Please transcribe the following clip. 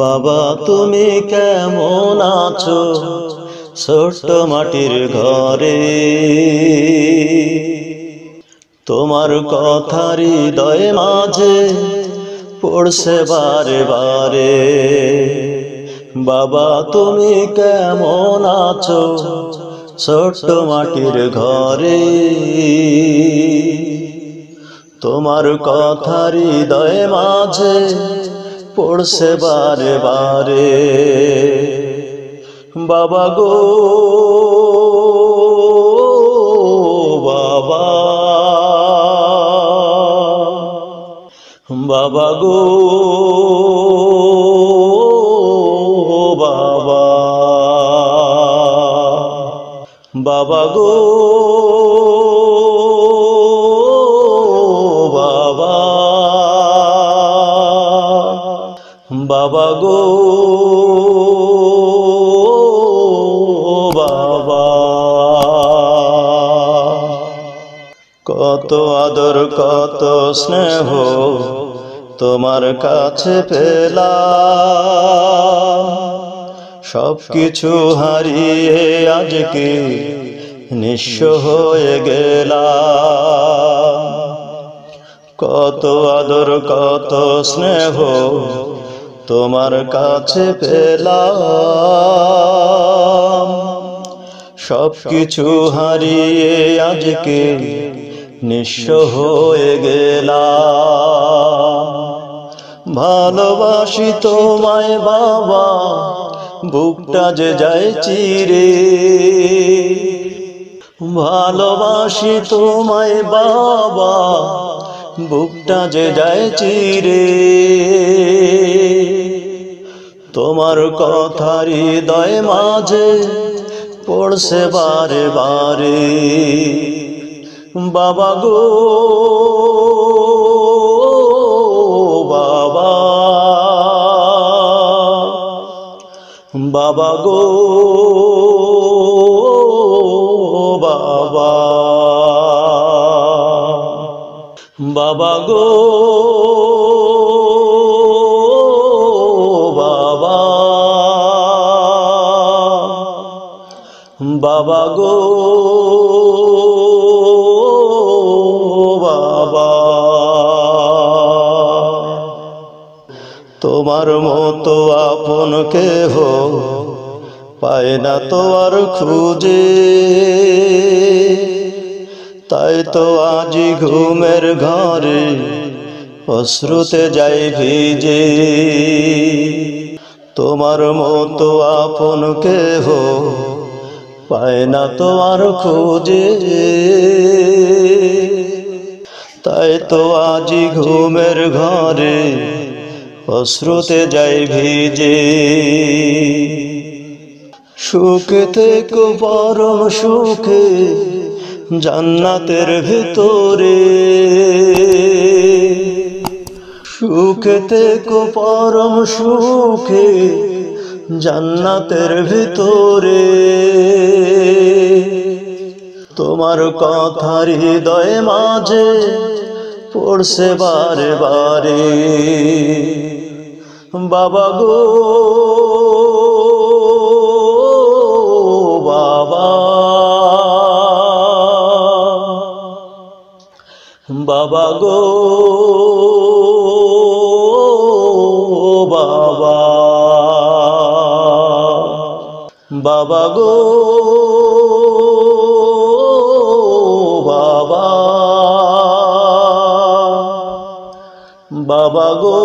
বাবা তুমি কেমন আছো ছোট্ট মাটির ঘরে, তোমার কথা হৃদয়ে মাঝে পড়ছে বারে বারে। বাবা তুমি কেমন আছো ছোট্ট মাটির ঘরে, তোমার কথা হৃদয়ে মাঝে পড়ছে বারে বারে। বাবা গো বাবা, বাবা গো বাবা, বাবা গো বাবা, বাবা গো বাবা। কত আদর কত স্নেহ তোমার কাছে পেলাম, সবকিছু হারিয়ে আজকে নিঃস্ব হয়ে গেলাম। কত আদর কত স্নেহ তোমার কাছে পেলাম, সবকিছু হারিয়ে আজকে নিঃস্ব হয়ে গেলাম। ভালোবাসি তোমায় বাবা, বুকটা যে যায় চিরে। ভালোবাসি তোমায় বাবা, বুকটা যে যায় চিরে। তোমার কথা হৃদয় মাঝে পড়ছে বারে বারে। বাবা গো বাবা, বাবা গো বাবা, বাবা গো বাবা, বাবা গো বাবা। তোমার মতো আপন কেহ পায় না তো আর খুঁজে, তাই তো আজি ঘুমের ঘরে অশ্রুতে যাই ভিজে। তোমার মতো আপন কেহ পায় না তো আর খুঁজে, তাই তো আজি ঘুমের ঘরে অশ্রুতে যাই ভিজে। সুখে থেকো পরম সুখে জান্নাতের ভিতরে, সুখে থেকো পরম সুখে জান্নাতের ভিতরে। তোমার কথা হৃদয়ে মাঝে পড়ছে বারে বারে। বাবা গো বাবা, বাবা গো বাবা, বাবা গো বাবা, বাবা গো